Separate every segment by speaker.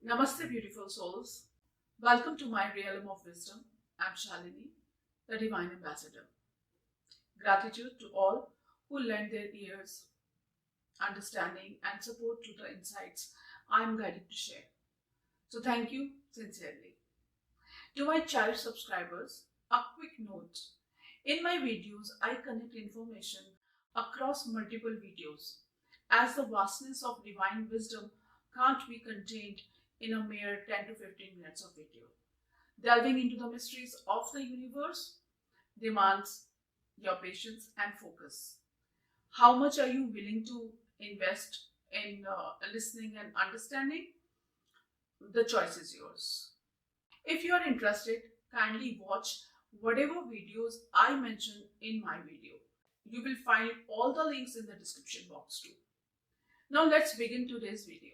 Speaker 1: Namaste, beautiful souls. Welcome to my realm of wisdom. I'm Shalini, the Divine Ambassador. Gratitude to all who lend their ears, understanding, and support to the insights I'm guided to share. So, thank you sincerely. To my cherished subscribers, a quick note. In my videos, I connect information across multiple videos, as the vastness of divine wisdom can't be contained in a mere 10 to 15 minutes of video. Delving into the mysteries of the universe demands your patience and focus. How much are you willing to invest in listening and understanding? The choice is yours. If you are interested, kindly watch whatever videos I mention in my video. You will find all the links in the description box too. Now let's begin today's video.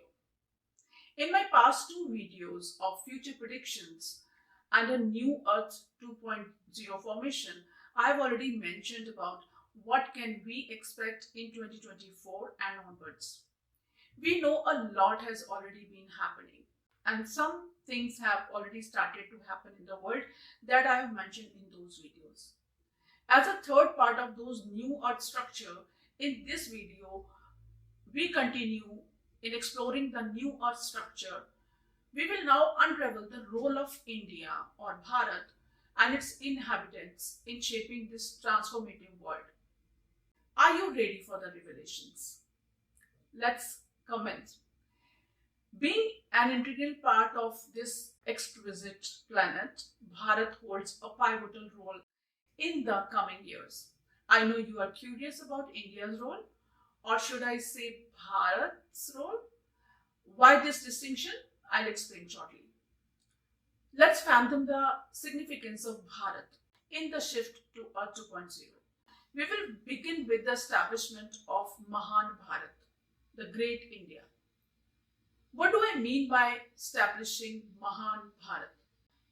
Speaker 1: In my past two videos of future predictions and a new Earth 2.0 formation, I have already mentioned about what can we expect in 2024 and onwards. We know a lot has already been happening, and some things have already started to happen in the world that I have mentioned in those videos. As a third part of those new Earth structure, in this video, we continue in exploring the new Earth structure. We will now unravel the role of India or Bharat and its inhabitants in shaping this transformative world. Are you ready for the revelations? Let's commence. Being an integral part of this exquisite planet, Bharat holds a pivotal role in the coming years. I know you are curious about India's role, or should I say Bharat's role? Why this distinction? I'll explain shortly. Let's fathom the significance of Bharat in the shift to Earth 2.0. We will begin with the establishment of Mahan Bharat, the great India. What do I mean by establishing Mahan Bharat?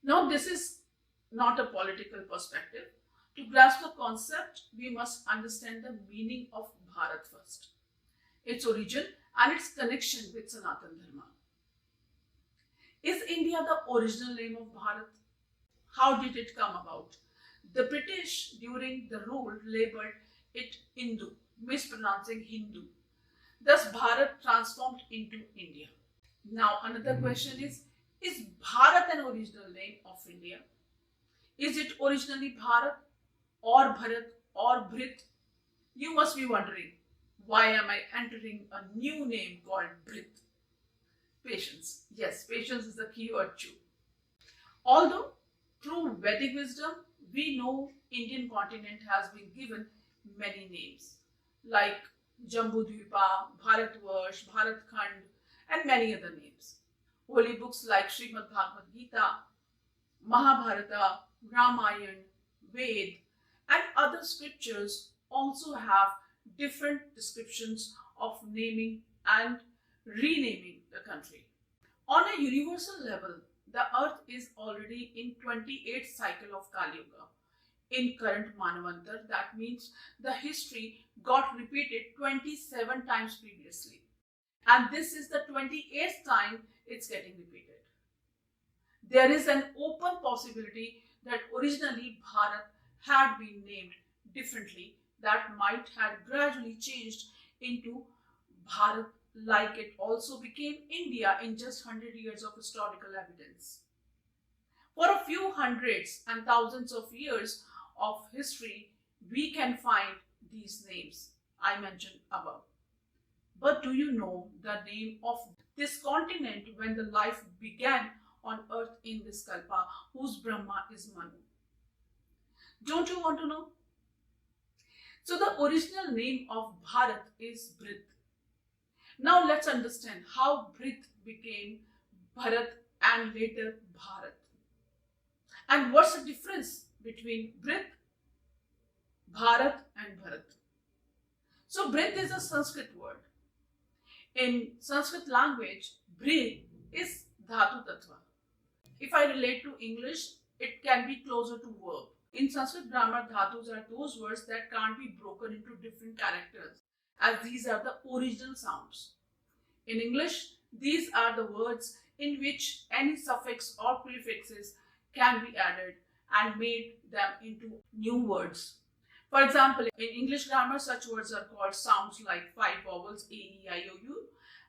Speaker 1: Now, this is not a political perspective. To grasp the concept, we must understand the meaning of Bharat first, its origin and its connection with Sanatan Dharma. Is India the original name of Bharat? How did it come about? The British during the rule labeled it Hindu, mispronouncing Hindu. Thus, Bharat transformed into India. Now, another question is Bharat an original name of India? Is it originally Bharat or Bharat or Brit? You must be wondering, why am I entering a new name called Brit? Patience. Yes, patience is the key word too. Although through Vedic wisdom, we know Indian continent has been given many names like Jambudvipa, Bharatvarsh, Bharatkhand, and many other names. Holy books like Srimad Bhagavad Gita, Mahabharata, Ramayana, Ved, and other scriptures also have different descriptions of naming and renaming the country. On a universal level, the earth is already in 28th cycle of Kali Yuga. In current Manavantar, that means the history got repeated 27 times previously. And this is the 28th time it's getting repeated. There is an open possibility that originally Bharat had been named differently, that might have gradually changed into Bharat, like it also became India in just 100 years of historical evidence. For a few hundreds and thousands of years of history, we can find these names I mentioned above. But do you know the name of this continent when the life began on earth in this Kalpa, whose Brahma is Manu? Don't you want to know? So the original name of Bharat is Brit. Now let's understand how Brit became Bharat and later Bharat. And what's the difference between Brit, Bharat and Bharat? So Brit is a Sanskrit word. In Sanskrit language, Brit is Dhatu Tattva. If I relate to English, it can be closer to verb. In Sanskrit grammar, dhatus are those words that can't be broken into different characters, as these are the original sounds. In English, these are the words in which any suffix or prefixes can be added and made them into new words. For example, in English grammar, such words are called sounds like five vowels A, E, I, O, U.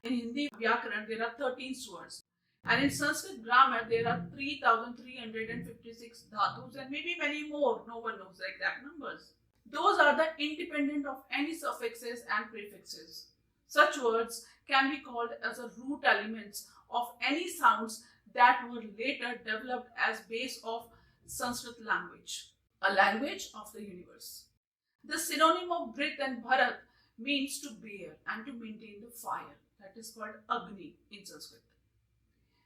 Speaker 1: In Hindi Vyakaran, there are 13 swords. And in Sanskrit grammar, there are 3,356 dhatus and maybe many more. No one knows the exact numbers. Those are the independent of any suffixes and prefixes. Such words can be called as the root elements of any sounds that were later developed as base of Sanskrit language, a language of the universe. The synonym of Brit and Bharat means to bear and to maintain the fire. That is called Agni in Sanskrit.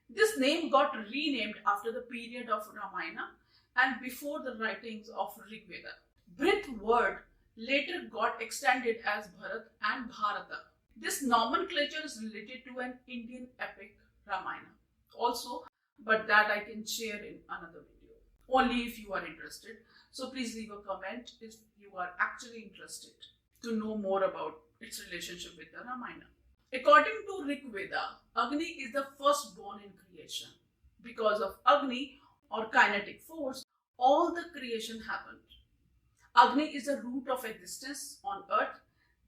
Speaker 1: This name got renamed after the period of Ramayana and before the writings of Rig Veda. Brit word later got extended as Bharat and Bharata. This nomenclature is related to an Indian epic, Ramayana, also, but that I can share in another video, only if you are interested. So please leave a comment if you are actually interested to know more about its relationship with the Ramayana. According to Rig Veda, Agni is the firstborn in creation. Because of Agni or kinetic force, all the creation happened. Agni is the root of existence on earth.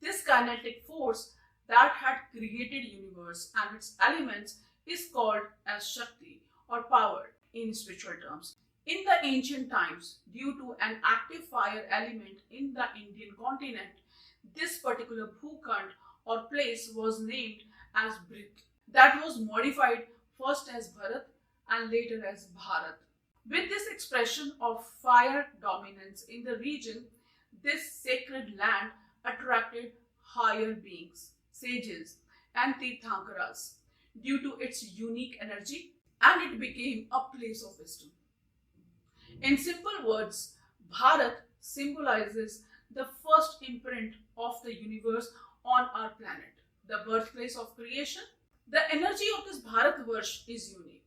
Speaker 1: This kinetic force that had created universe and its elements is called as Shakti or power in spiritual terms. In the ancient times, due to an active fire element in the Indian continent, this particular Bhukand or place was named as Brit. That was modified first as Bharat and later as Bharat. With this expression of fire dominance in the region, this sacred land attracted higher beings, sages and Tirthankaras due to its unique energy, and it became a place of wisdom. In simple words, Bharat symbolizes the first imprint of the universe on our planet, the birthplace of creation. The energy of this Bharatvarsh is unique.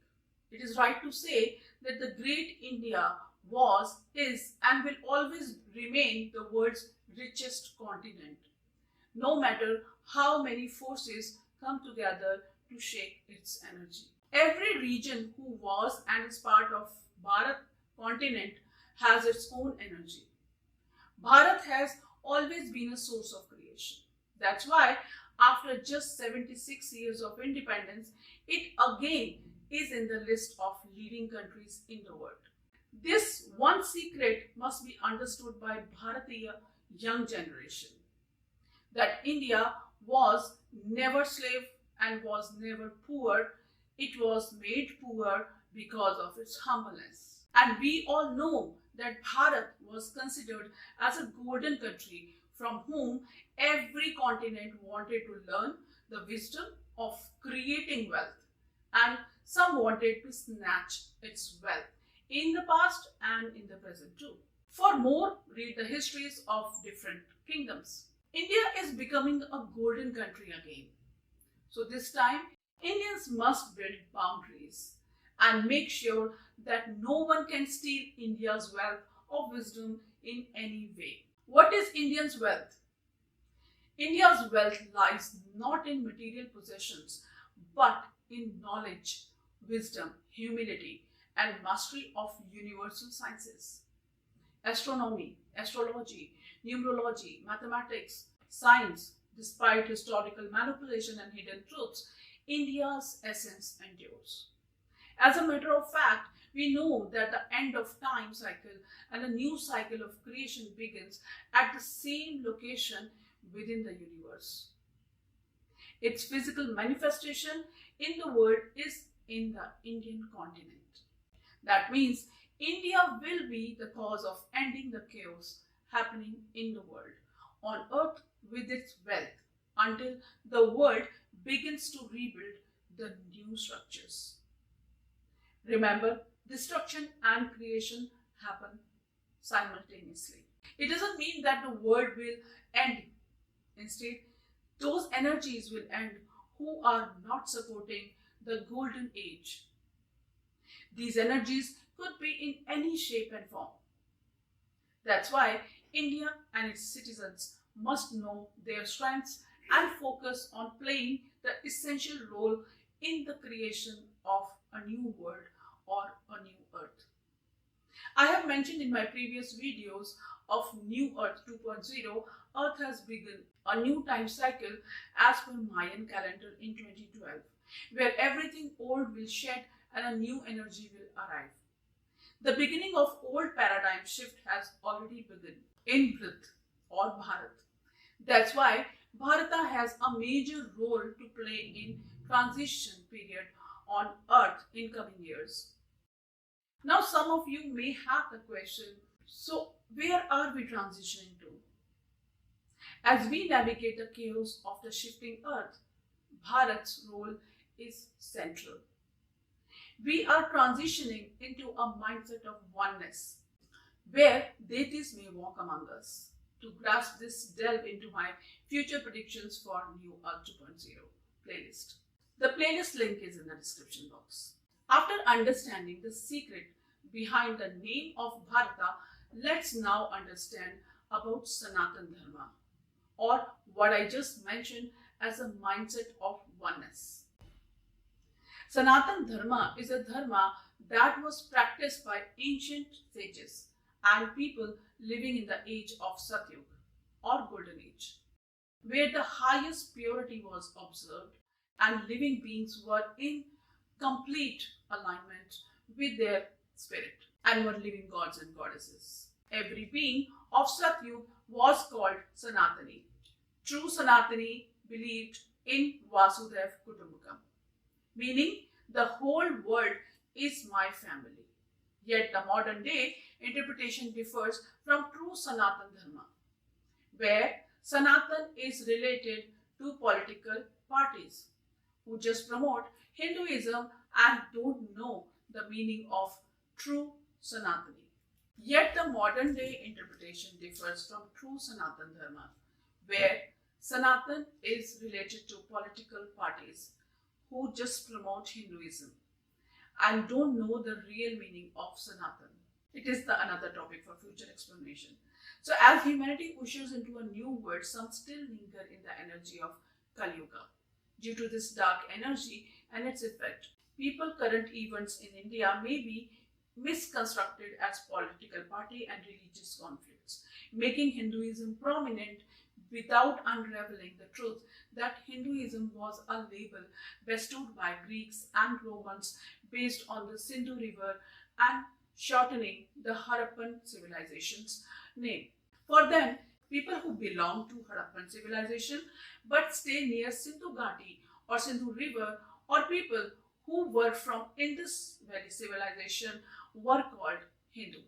Speaker 1: It is right to say that the great India was, is, and will always remain the world's richest continent, no matter how many forces come together to shake its energy. Every region who was and is part of Bharat continent has its own energy. Bharat has always been a source of creation. That's why after just 76 years of independence, it again is in the list of leading countries in the world. This one secret must be understood by Bharatiya young generation, that India was never slave and was never poor. It was made poor because of its humbleness. And we all know that Bharat was considered as a golden country from whom every continent wanted to learn the wisdom of creating wealth, and some wanted to snatch its wealth in the past and in the present too. For more, read the histories of different kingdoms. India is becoming a golden country again. So this time, Indians must build boundaries and make sure that no one can steal India's wealth or wisdom in any way. What is Indians' wealth? India's wealth lies not in material possessions, but in knowledge, wisdom, humility, and mastery of universal sciences. Astronomy, astrology, numerology, mathematics, science, despite historical manipulation and hidden truths, India's essence endures. As a matter of fact, we know that the end of time cycle and a new cycle of creation begins at the same location within the universe. Its physical manifestation in the world is in the Indian continent. That means India will be the cause of ending the chaos happening in the world on earth with its wealth until the world begins to rebuild the new structures. Remember, destruction and creation happen simultaneously. It doesn't mean that the world will end. Instead, those energies will end who are not supporting the golden age. These energies could be in any shape and form. That's why India and its citizens must know their strengths and focus on playing the essential role in the creation of a new world or a new earth. I have mentioned in my previous videos of New Earth 2.0, Earth has begun a new time cycle as per Mayan calendar in 2012, where everything old will shed and a new energy will arrive. The beginning of old paradigm shift has already begun in Brit or Bharat. That's why Bharata has a major role to play in transition period on Earth in coming years. Now some of you may have the question, so where are we transitioning to? As we navigate the chaos of the shifting Earth, Bharat's role is central. We are transitioning into a mindset of oneness, where deities may walk among us. To grasp this, delve into my future predictions for New Earth 2.0 playlist. The playlist link is in the description box. After understanding the secret behind the name of Bharata, let's now understand about Sanatan Dharma, or what I just mentioned as a mindset of oneness. Sanatan Dharma is a dharma that was practiced by ancient sages and people living in the age of Satyug or Golden Age, where the highest purity was observed and living beings were in complete alignment with their spirit and were living gods and goddesses. Every being of Satyug was called Sanatani. True Sanatani believed in Vasudev Kutumbakam, meaning the whole world is my family. Yet the modern day interpretation differs from true Sanatan Dharma, where Sanatan is related to political parties who just promote Hinduism and don't know the meaning of true Sanatani. Yet the modern day interpretation differs from true Sanatan Dharma, where Sanatan is related to political parties who just promote Hinduism and don't know the real meaning of Sanatan. It is another topic for future explanation. So as humanity pushes into a new world, some still linger in the energy of Kali Yuga. Due to this dark energy and its effect, current events in India may be misconstructed as political party and religious conflicts, making Hinduism prominent without unraveling the truth that Hinduism was a label bestowed by Greeks and Romans based on the Sindhu River and shortening the Harappan civilization's name. For them, people who belong to Harappan civilization but stay near Sindhu Ghati or Sindhu River, or people who were from Indus Valley civilization, were called Hindu.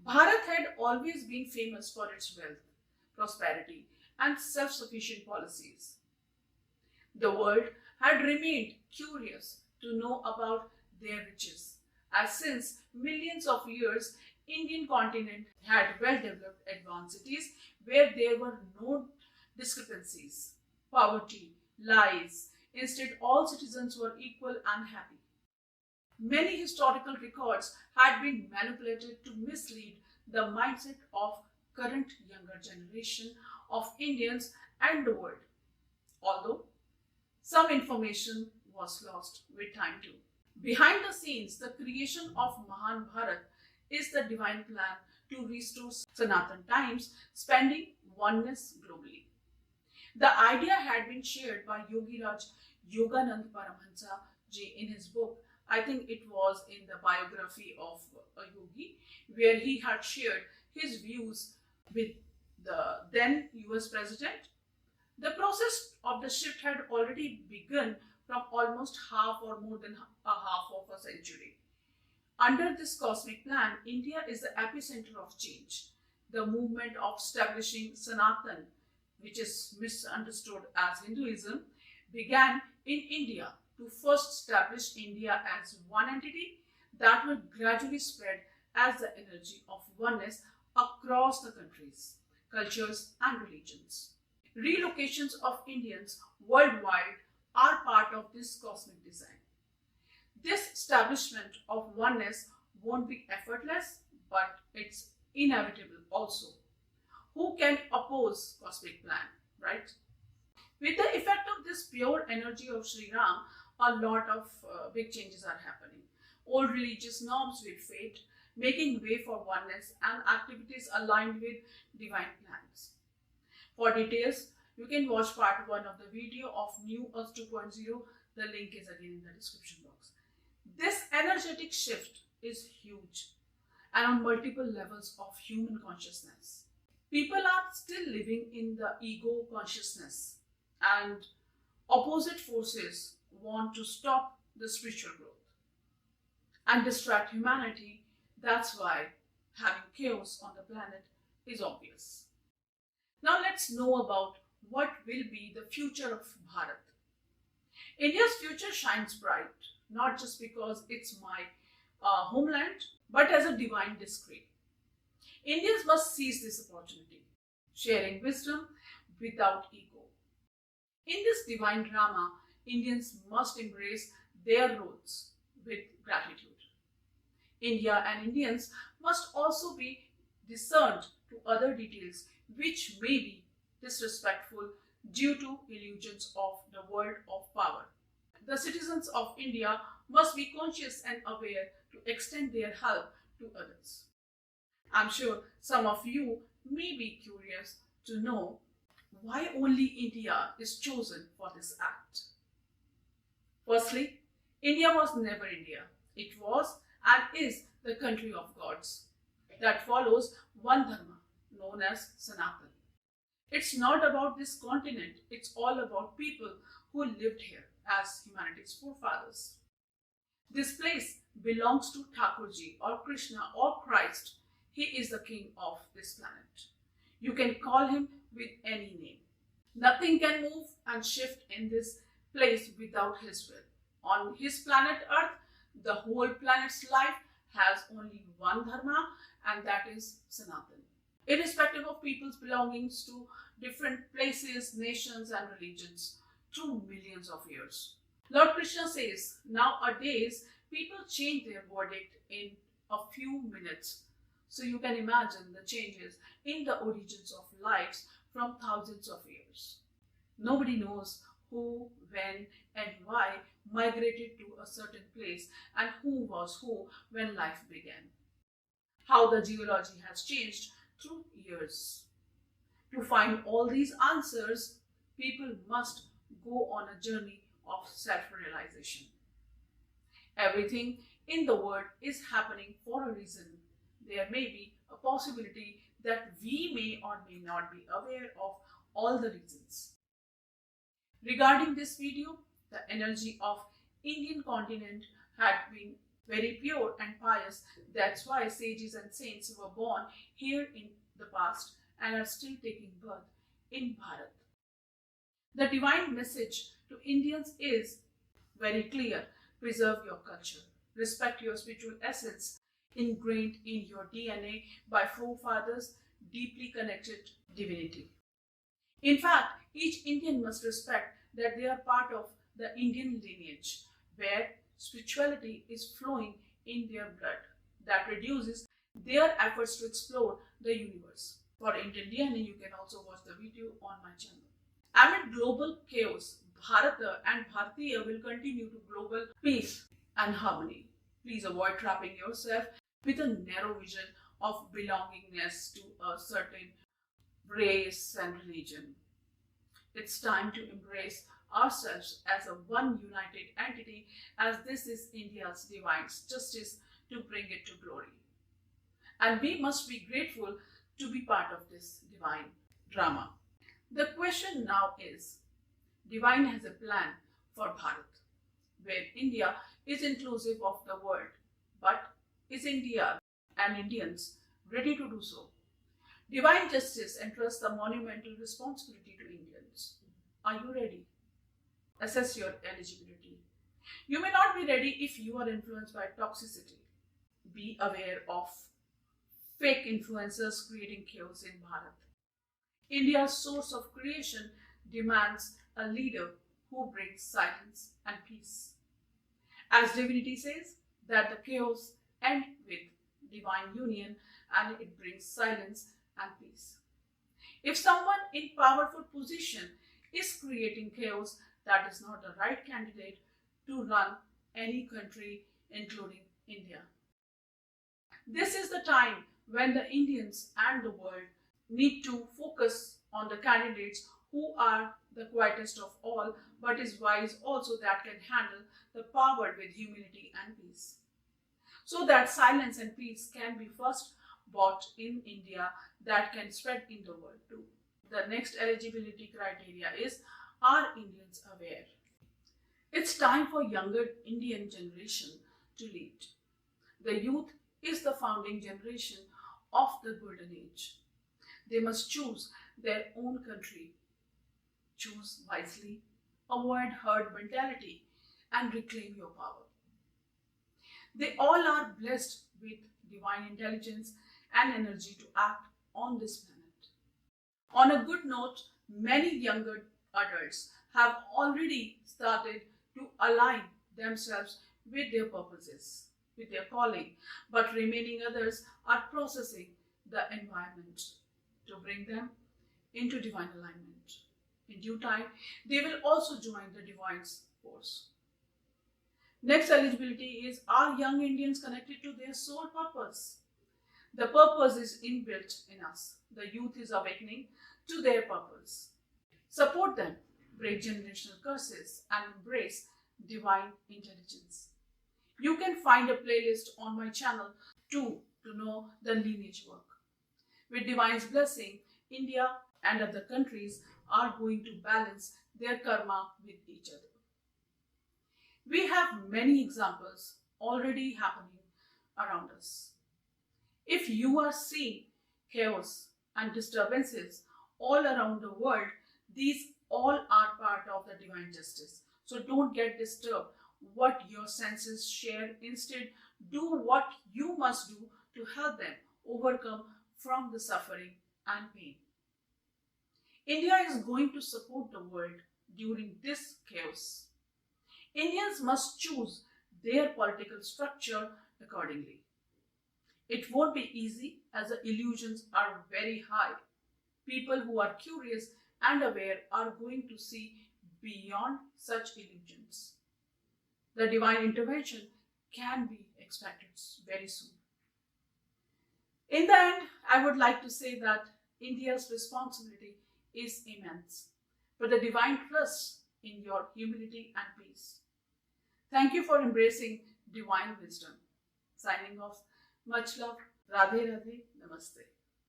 Speaker 1: Bharat had always been famous for its wealth, prosperity, and self-sufficient policies. The world had remained curious to know about their riches, as since millions of years, Indian continent had well-developed advanced cities where there were no discrepancies, poverty, lies. Instead, all citizens were equal and happy. Many historical records had been manipulated to mislead the mindset of current younger generation of Indians and the world, although some information was lost with time too. Behind the scenes, the creation of Mahan Bharat is the divine plan to restore Sanatan times, spending oneness globally. The idea had been shared by Yogiraj Yoganand Paramahansa ji in his book. I think it was in the biography of a yogi, where he had shared his views with the then US President. The process of the shift had already begun from almost half or more than a half of a century. Under this cosmic plan, India is the epicenter of change. The movement of establishing Sanatan, which is misunderstood as Hinduism, began in India to first establish India as one entity that will gradually spread as the energy of oneness across the countries, cultures, and religions. Relocations of Indians worldwide are part of this cosmic design. This establishment of oneness won't be effortless, but it's inevitable also. Who can oppose cosmic plan, right? With the effect of this pure energy of Shri Ram, a lot of big changes are happening. Old religious norms will fade, making way for oneness and activities aligned with divine plans. For details, you can watch part 1 of the video of New Earth 2.0. The link is again in the description box. This energetic shift is huge and on multiple levels of human consciousness. People are still living in the ego consciousness, and opposite forces want to stop the spiritual growth and distract humanity. That's why having chaos on the planet is obvious. Now let's know about what will be the future of Bharat. India's future shines bright, not just because it's my homeland, but as a divine decree. Indians must seize this opportunity, sharing wisdom without ego. In this divine drama, Indians must embrace their roles with gratitude. India and Indians must also be discerned to other details which may be disrespectful due to illusions of the world of power. The citizens of India must be conscious and aware to extend their help to others. I'm sure some of you may be curious to know why only India is chosen for this act. Firstly, India was never India. It was and is the country of gods that follows one Dharma known as Sanatan. It's not about this continent, it's all about people who lived here as humanity's forefathers. This place belongs to Thakurji or Krishna or Christ. He is the king of this planet. You can call him with any name. Nothing can move and shift in this place without his will. On his planet Earth, the whole planet's life has only one Dharma, and that is Sanatan. Irrespective of people's belongings to different places, nations, and religions through millions of years. Lord Krishna says, nowadays, people change their verdict in a few minutes. So you can imagine the changes in the origins of lives from thousands of years. Nobody knows who, when, and why migrated to a certain place and who was who when life began. How the geology has changed through years. To find all these answers, people must go on a journey of self-realization. Everything in the world is happening for a reason. There may be a possibility that we may or may not be aware of all the reasons. Regarding this video, the energy of Indian continent had been very pure and pious. That's why sages and saints were born here in the past and are still taking birth in Bharat. The divine message to Indians is very clear. Preserve your culture. Respect your spiritual essence ingrained in your DNA by forefathers deeply connected divinity. In fact, each Indian must respect that they are part of the Indian lineage where spirituality is flowing in their blood. That reduces their efforts to explore the universe. For Indian DNA, you can also watch the video on my channel. Amid global chaos, Bharata and Bharatiya will continue to global peace and harmony. Please avoid trapping yourself with a narrow vision of belongingness to a certain race and religion. It's time to embrace ourselves as a one united entity, as this is India's divine justice to bring it to glory. And we must be grateful to be part of this divine drama. The question now is, Divine has a plan for Bharat, where India is inclusive of the world. But is India and Indians ready to do so? Divine justice entrusts the monumental responsibility to Indians. Are you ready? Assess your eligibility. You may not be ready if you are influenced by toxicity. Be aware of fake influencers creating chaos in Bharat. India's source of creation demands a leader who brings silence and peace. As divinity says, that the chaos ends with divine union and it brings silence and peace. If someone in powerful position is creating chaos, that is not the right candidate to run any country, including India. This is the time when the Indians and the world need to focus on the candidates who are the quietest of all, but is wise also, that can handle the power with humility and peace. So that silence and peace can be first bought in India, that can spread in the world too. The next eligibility criteria is, are Indians aware? It's time for younger Indian generation to lead. The youth is the founding generation of the golden age. They must choose their own country. Choose wisely, avoid herd mentality, and reclaim your power. They all are blessed with divine intelligence and energy to act on this planet. On a good note, many younger adults have already started to align themselves with their purposes, with their calling, but remaining others are processing the environment to bring them into divine alignment. In due time, they will also join the divine's force. Next eligibility is, are young Indians connected to their soul purpose? The purpose is inbuilt in us. The youth is awakening to their purpose. Support them, break generational curses, and embrace divine intelligence. You can find a playlist on my channel too to know the lineage work. With divine's blessing, India and other countries are going to balance their karma with each other. We have many examples already happening around us. If you are seeing chaos and disturbances all around the world, these all are part of the divine justice. So don't get disturbed what your senses share. Instead, do what you must do to help them overcome from the suffering and pain. India is going to support the world during this chaos. Indians must choose their political structure accordingly. It won't be easy, as the illusions are very high. People who are curious and aware are going to see beyond such illusions. The divine intervention can be expected very soon. In the end, I would like to say that India's responsibility is immense, but the divine trusts in your humility and peace. Thank you for embracing divine wisdom. Signing off. Much love. Radhe Radhe. Namaste.